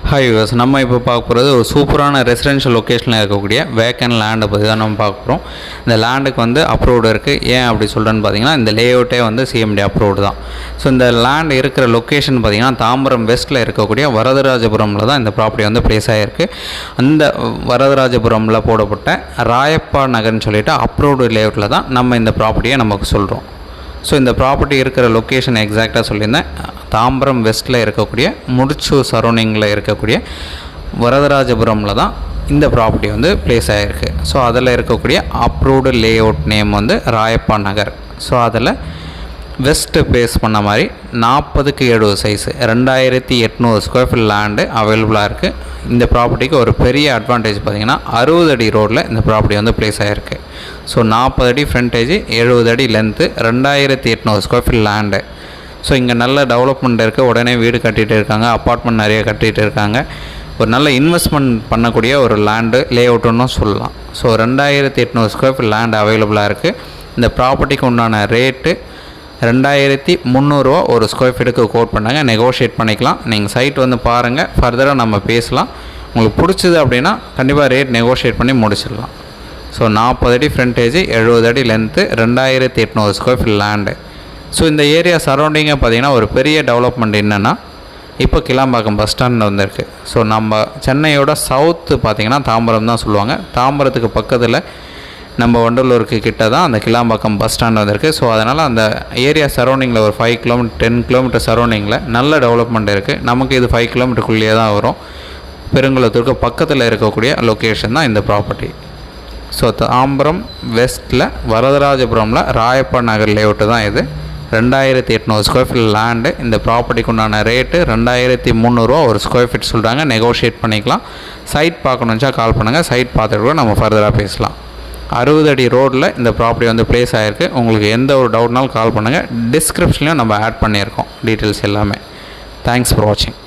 Hi viewers, நம்ம இப்போ பார்க்க போகிறது ஒரு சூப்பரான ரெசிடென்ஷியல் லொக்கேஷனில் இருக்கக்கூடிய வேக்கன் லேண்டை பற்றி தான் நம்ம பார்க்க போகிறோம். இந்த லேண்டுக்கு வந்து அப்ரூவ்டு இருக்குது. ஏன் அப்படி சொல்கிறேன்னு பார்த்தீங்கன்னா, இந்த லேஅவுட்டே வந்து சிஎம்டி அப்ரூவ்டு தான். ஸோ இந்த லேண்ட் இருக்கிற லொக்கேஷன் பார்த்திங்கன்னா தாம்பரம் வெஸ்ட்டில் இருக்கக்கூடிய வரதராஜபுரமில் தான் இந்த ப்ராப்பர்ட்டி வந்து ப்ளேஸ் ஆகிருக்கு. அந்த வரதராஜபுரமில் போடப்பட்ட ராயப்பா நகர்னு சொல்லிட்டு அப்ரூவ்டு லேஅவுட்டில் தான் நம்ம இந்த ப்ராப்பர்ட்டியை நமக்கு சொல்கிறோம். ஸோ இந்த ப்ராப்பர்ட்டி இருக்கிற லொக்கேஷன் எக்ஸாக்டாக சொல்லியிருந்தேன். தாம்பரம் வெஸ்ட்டில் இருக்கக்கூடிய முடிச்சூர் சரௌண்டிங்கில் இருக்கக்கூடிய வரதராஜபுரமில் தான் இந்த ப்ராப்பர்ட்டி வந்து ப்ளேஸ் ஆகிருக்கு. ஸோ அதில் இருக்கக்கூடிய அப்ரூவ்டு லேஅவுட் நேம் வந்து ராயப்பா நகர். ஸோ அதில் வெஸ்ட்டு பேஸ் பண்ண மாதிரி 40க்கு 70 சைஸு 2800 ஸ்கொயர் ஃபீட் லேண்டு அவைலபிளாக இருக்குது. இந்த ப்ராப்பர்ட்டிக்கு ஒரு பெரிய அட்வான்டேஜ் பார்த்திங்கன்னா 60 அடி ரோடில் இந்த ப்ராப்பர்ட்டி வந்து ப்ளேஸ் ஆகிருக்கு. ஸோ 40 அடி ஃப்ரண்டேஜ், 70 அடி length, 2800 square feet land. So இங்கே நல்ல டெவலப்மெண்ட் இருக்குது. உடனே வீடு கட்டிகிட்டு இருக்காங்க, அப்பார்ட்மெண்ட் நிறைய கட்டிகிட்டு இருக்காங்க. ஒரு நல்ல இன்வெஸ்ட்மெண்ட் பண்ணக்கூடிய ஒரு லேண்டு லேஅவுட்டுன்னு சொல்லலாம். ஸோ 2800 ஸ்கொயர் ஃபீட் லேண்டு அவைலபிளாக இருக்குது. இந்த ப்ராப்பர்ட்டிக்கு உண்டான ரேட்டு 2300 ரூபா ஒரு ஸ்கொயர் ஃபீட்டுக்கு கோட் பண்ணாங்க. நெகோஷியேட் பண்ணிக்கலாம். நீங்கள் சைட் வந்து பாருங்கள், ஃபர்தராக நம்ம பேசலாம். உங்களுக்கு பிடிச்சிது அப்படின்னா கண்டிப்பாக ரேட் நெகோஷியேட் பண்ணி முடிச்சிடலாம். ஸோ 40 அடி ஃப்ரண்டேஜ், 70 அடி length, 2800 square feet land. So இந்த ஏரியா சரௌண்டிங்கை பார்த்திங்கன்னா ஒரு பெரிய டெவலப்மெண்ட் என்னென்னா, இப்போ கிளாம்பாக்கம் பஸ் ஸ்டாண்ட் வந்திருக்கு. ஸோ நம்ம சென்னையோட சவுத்து பார்த்திங்கன்னா தாம்பரம் தான் சொல்லுவாங்க. தாம்பரத்துக்கு பக்கத்தில் நம்ம வண்டலூருக்கு கிட்ட தான் அந்த கிளாம்பாக்கம் பஸ் ஸ்டாண்ட் வந்திருக்கு. ஸோ அதனால் அந்த ஏரியா சரௌண்டிங்கில் ஒரு 5 கிலோமீட்டர் 10 கிலோமீட்டர் சரௌண்டிங்கில் நல்ல டெவலப்மெண்ட் இருக்குது. நமக்கு இது 5 கிலோமீட்டருக்குள்ளேயே தான் வரும். பெருங்குளத்தூருக்கு பக்கத்தில் இருக்கக்கூடிய லொக்கேஷன் தான் இந்த ப்ராப்பர்ட்டி. ஸோ தாம்பரம் வெஸ்ட்டில் வரதராஜபுரமில் ராயப்பா நகர் லேஅவுட்டு தான் இது. 2800 ஸ்கொயர் ஃபீட் லேண்டு. இந்த ப்ராப்பர்ட்டிக்கு உண்டான ரேட்டு 2300 ரூபா ஒரு ஸ்கொயர் ஃபீட் சொல்கிறாங்க. நெகோஷியேட் பண்ணிக்கலாம். சைட் பார்க்கணுச்சா கால் பண்ணுங்கள். சைட் பார்த்துட்டு கூட நம்ம ஃபர்தராக பேசலாம். 60 அடி ரோடில் இந்த ப்ராப்பர்ட்டி வந்து ப்ளேஸ் ஆகிருக்கு. உங்களுக்கு எந்த ஒரு டவுட்னாலும் கால் பண்ணுங்கள். டிஸ்கிரிப்ஷன்லையும் நம்ம ஆட் பண்ணியிருக்கோம் டீட்டெயில்ஸ் எல்லாமே. தேங்க்ஸ் ஃபார் வாட்சிங்.